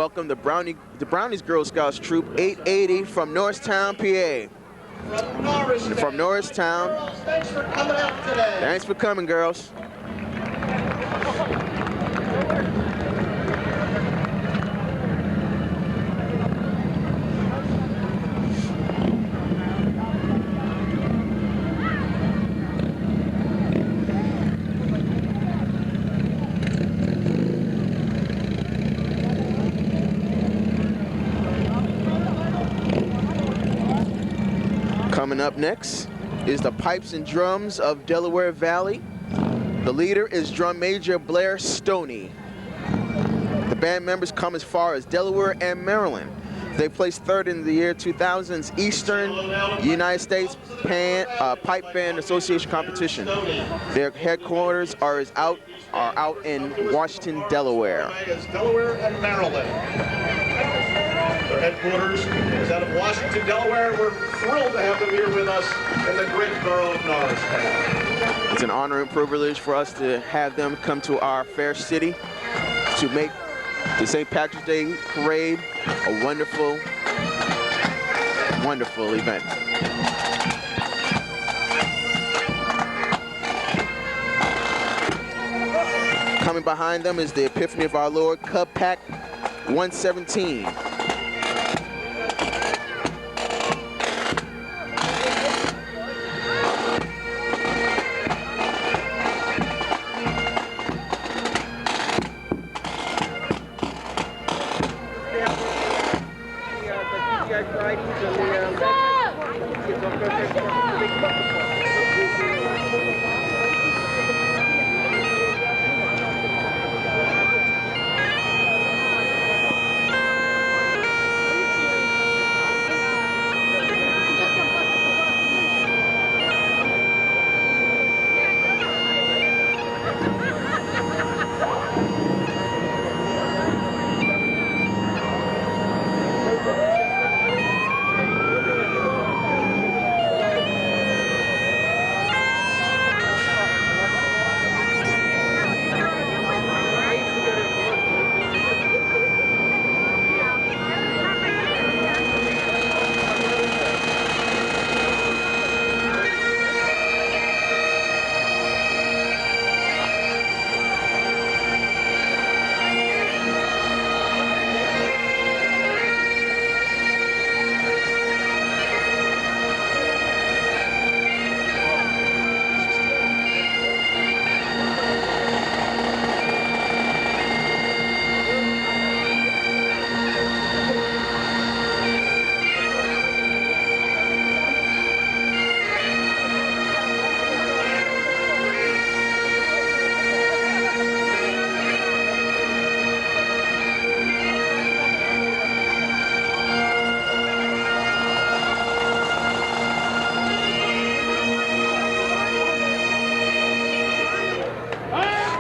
welcome the Brownies Girl Scouts Troop 880 from Norristown, PA. From Norristown. Girls, thanks for coming out today. Thanks for coming, girls. Coming up next is the Pipes and Drums of Delaware Valley. The leader is Drum Major Blair Stoney. The band members come as far as Delaware and Maryland. They placed third in the year 2000's Eastern United States Pipe Band Association competition. Their headquarters are out in Washington, Delaware. Delaware and Maryland. Their headquarters is out of Washington, Delaware. We're thrilled to have them here with us in the great borough of Norristown. It's an honor and privilege for us to have them come to our fair city to make the St. Patrick's Day Parade a wonderful, wonderful event. Coming behind them is the Epiphany of Our Lord Cub Pack 117.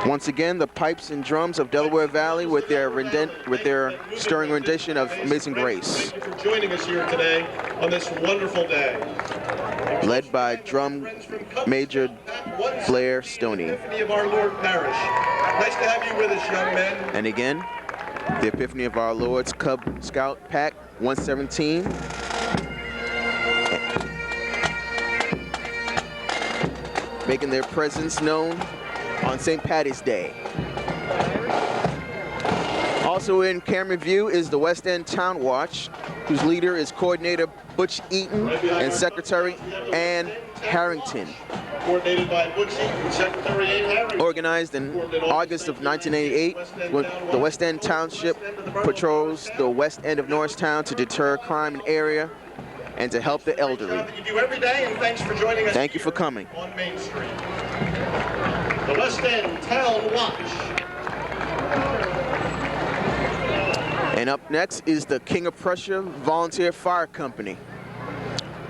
Once again, the Pipes and Drums of Delaware Valley with their stirring rendition of Amazing Grace. Thank you for joining us here today on this wonderful day. Led by Drum Major Blair Stoney. Epiphany of Our Lord Parish. Nice to have you with us, young men. And again, the Epiphany of Our Lord's Cub Scout Pack 117. Making their presence known on St. Patty's Day. Also in camera view is the West End Town Watch, whose leader is Coordinator Butch Eaton and Secretary Ann Harrington. Coordinated by Butch Eaton, Secretary Ann Harrington. Organized in August of 1988, when the West End Township patrols the west end of Norristown to deter crime in the area and to help the elderly. You do every day, and thanks for joining us. Thank you for coming. On Main Street. The West End Town Watch. And up next is the King of Prussia Volunteer Fire Company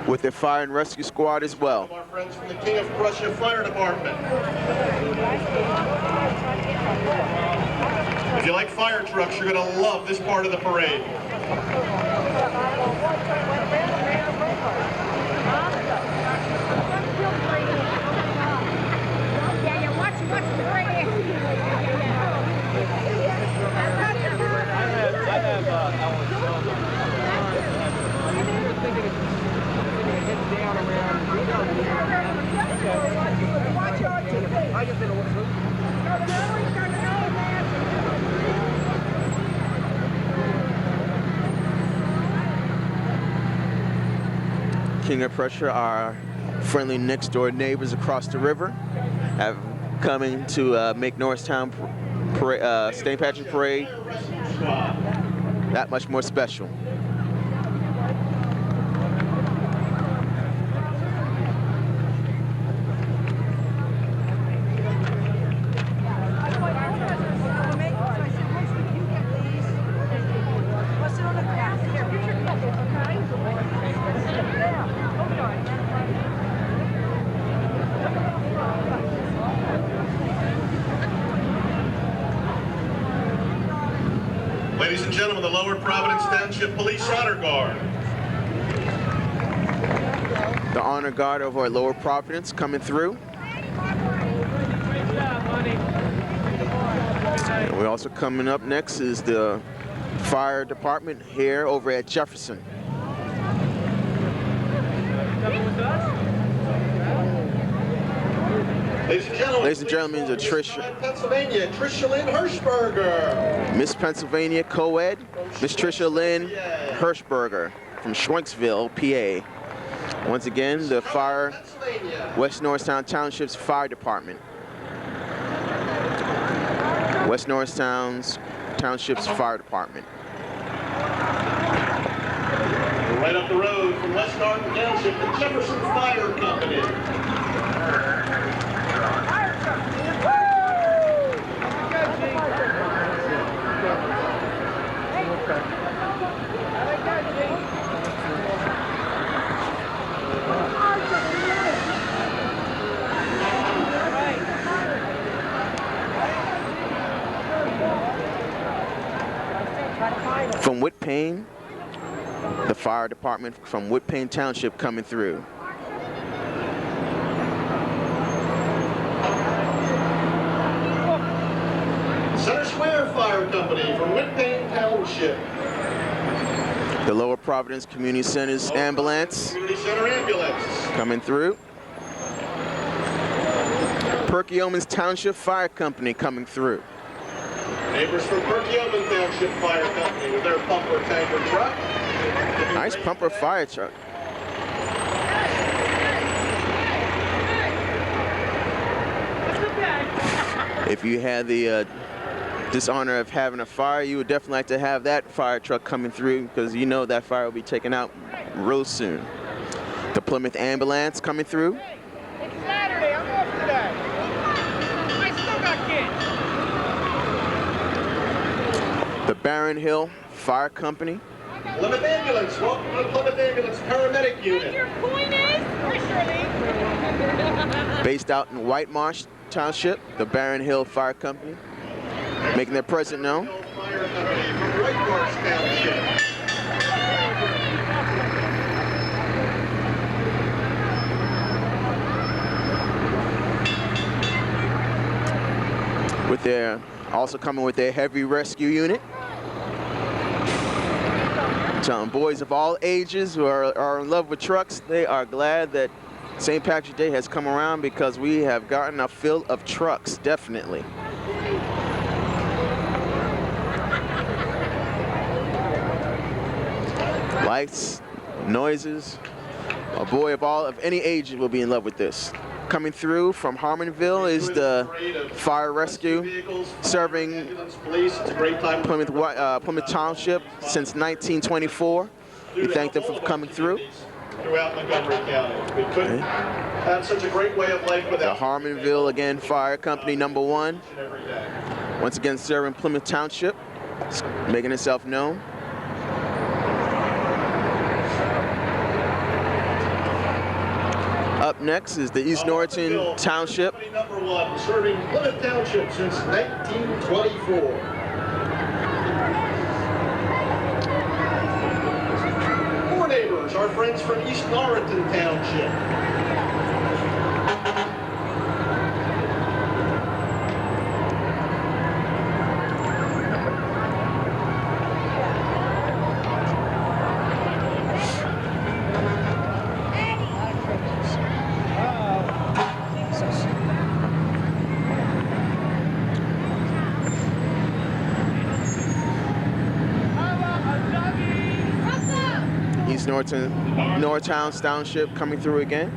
with their fire and rescue squad as well. Our friends from the King of Prussia Fire Department. If you like fire trucks, you're going to love this part of the parade. King of Prussia, our friendly next door neighbors across the river, have coming to make Norristown St. Patrick's Parade that much more special. Ladies and gentlemen, the Lower Providence Township Police Honor Guard. The Honor Guard over at Lower Providence coming through. And we're also coming up next is the Fire Department here over at Jefferson. Ladies and gentlemen, the Pennsylvania, Tricia Lynn Hirschberger. Miss Pennsylvania Co-Ed, Miss Tricia Lynn Hirschberger from Schwenksville, PA. Once again, the West Norristown Township's Fire Department. West Norristown's Township's Fire Department. Right up the road from West Norristown Township, the Jefferson Fire Company. From Whitpain, the fire department from Whitpain Township coming through. Center Square Fire Company from Whitpain Township. The Lower Providence Community Center's ambulance Community Center ambulance coming through. Perkiomen's Township Fire Company coming through. Neighbors from Perkiomen Township Fire Company with their pumper tanker truck. Nice pumper fire truck. If you had the dishonor of having a fire, you would definitely like to have that fire truck coming through because you know that fire will be taken out real soon. The Plymouth ambulance coming through. It's Saturday, I'm off today. I still got kids. The Barron Hill Fire Company. Plymouth Ambulance, welcome to the Plymouth Ambulance Paramedic Unit. Your point is, Based out in White Marsh Township, the Barron Hill Fire Company, making their presence known. Fire Company from White Marsh Township. With their, also coming with their heavy rescue unit. Telling boys of all ages who are in love with trucks, they are glad that St. Patrick's Day has come around because we have gotten a fill of trucks, definitely. Lights, noises, a boy of any age will be in love with this. Coming through from Harmonville is the fire rescue, serving Plymouth Township since 1924. We thank them for coming through. Throughout Montgomery County. We couldn't have such a great way of life The without Harmonville, again, Fire Company #1. every day. Once again, serving Plymouth Township, making itself known. Up next is the East Norriton Township. Company #1, serving Plymouth Township since 1924. More neighbors, our friends from East Norriton Township. Norristown Township coming through again.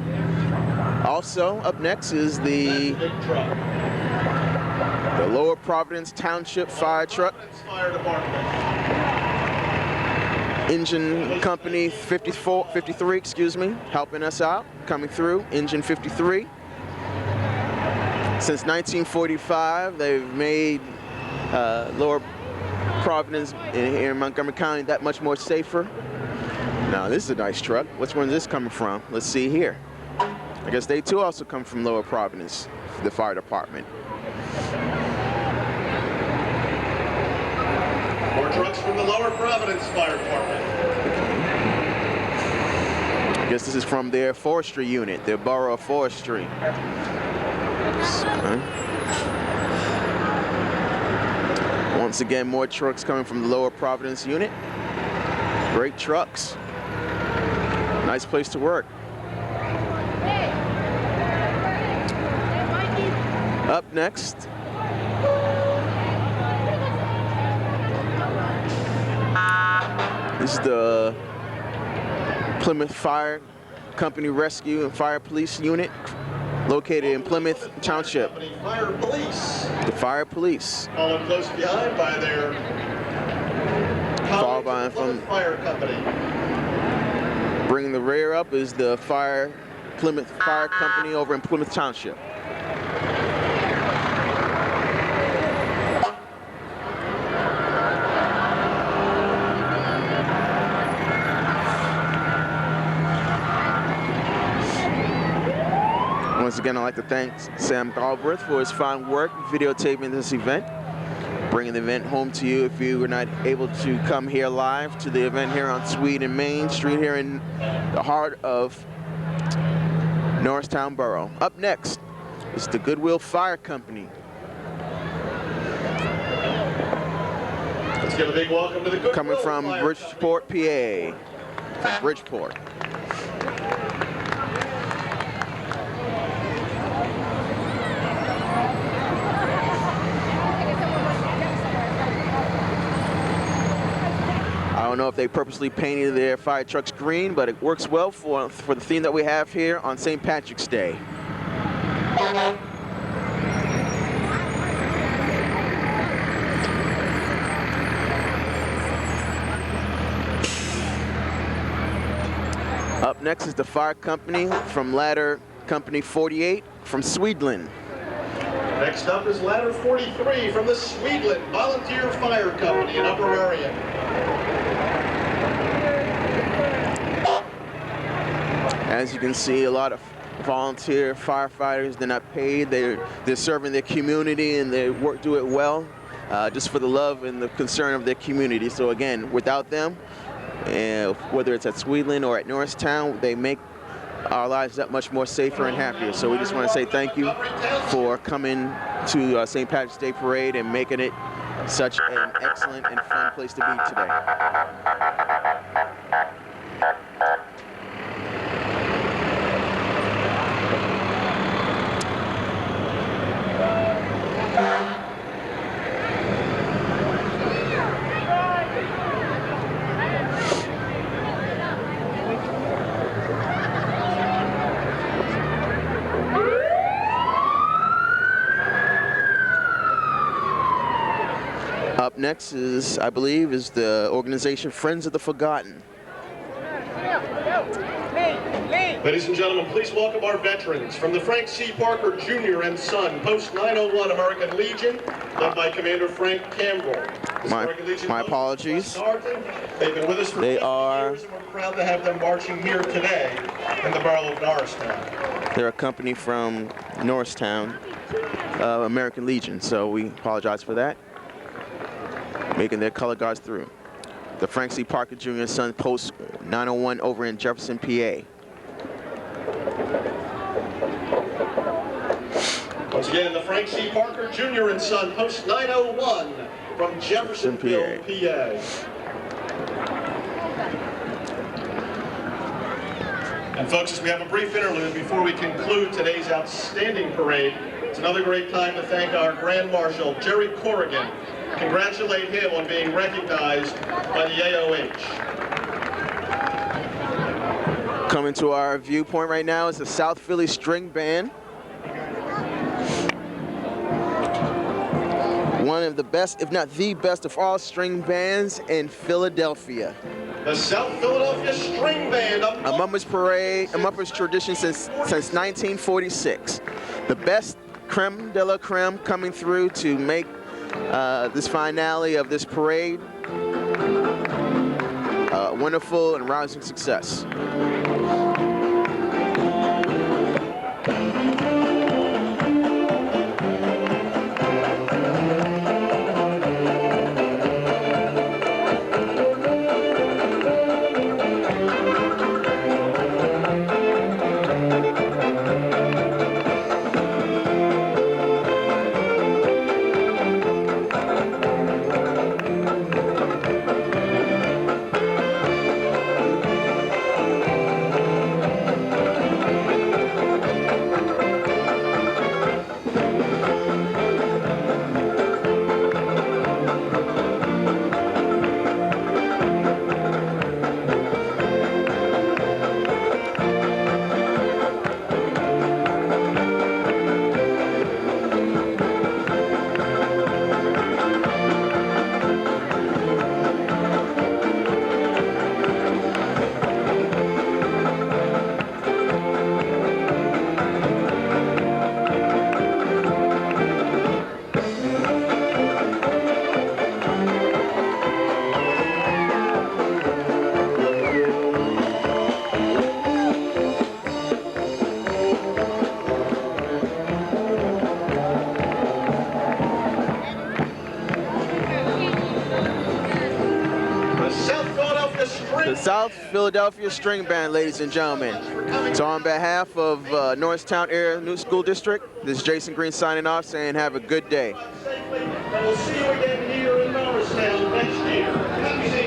Also, up next is the Lower Providence Township Fire Truck. Engine Company 53, excuse me, helping us out, coming through, Engine 53. Since 1945, they've made Lower Providence here in Montgomery County that much more safer. Now, this is a nice truck. Which one is this coming from? Let's see here. I guess they too also come from Lower Providence, the fire department. More trucks from the Lower Providence Fire Department. I guess this is from their forestry unit, their borough of forestry. Once again, more trucks coming from the Lower Providence unit. Great trucks. Nice place to work. Up next, this is the Plymouth Fire Company Rescue and Fire Police Unit, located in Plymouth Township. Fire Police. The Fire Police. Followed close behind by their Followed by from Fire Company. Bringing the rear up is the Plymouth Fire Company over in Plymouth Township. Once again, I'd like to thank Sam Galbraith for his fine work videotaping this event, bringing the event home to you if you were not able to come here live to the event here on Swede and Main Street here in the heart of Norristown Borough. Up next is the Goodwill Fire Company. Let's give a big welcome to the Goodwill Coming from Fire Bridgeport, PA. From Bridgeport. I don't know if they purposely painted their fire trucks green, but it works well for the theme that we have here on St. Patrick's Day. Up next is the fire company from Ladder Company 48 from Swedeland. Next up is Ladder 43 from the Swedeland Volunteer Fire Company in Upper Merion. As you can see, a lot of volunteer firefighters. They're not paid. They're serving their community, and they do it well, just for the love and the concern of their community. So again, without them, whether it's at Swedeland or at Norristown, they make our lives that much more safer and happier. So we just want to say thank you for coming to St. Patrick's Day Parade and making it such an excellent and fun place to be today. Up next is, I believe, is the organization Friends of the Forgotten. Ladies and gentlemen, please welcome our veterans from the Frank C. Parker Jr. and Son, Post 901 American Legion, led by Commander Frank Campbell. My apologies. They've been with us for 50 years, and we're proud to have them marching here today in the borough of Norristown. They're a company from Norristown, American Legion, so we apologize for that. Making their color guards through. The Frank C. Parker Jr. and Son, Post 901 over in Jefferson, PA. Once again, the Frank C. Parker Jr. and Son, Post 901 from Jeffersonville, PA. And folks, as we have a brief interlude before we conclude today's outstanding parade, it's another great time to thank our Grand Marshal, Jerry Corrigan. Congratulate him on being recognized by the AOH. Coming to our viewpoint right now is the South Philly String Band. One of the best, if not the best of all string bands in Philadelphia. The South Philadelphia String Band. A Muppets parade, a Muppets tradition since 1946. The best creme de la creme coming through to make this finale of this parade a wonderful and rousing success. The South Philadelphia String Band, ladies and gentlemen. So on behalf of Norristown Area New School District, this is Jason Green signing off, saying have a good day. We'll see you again here in Norristown next year.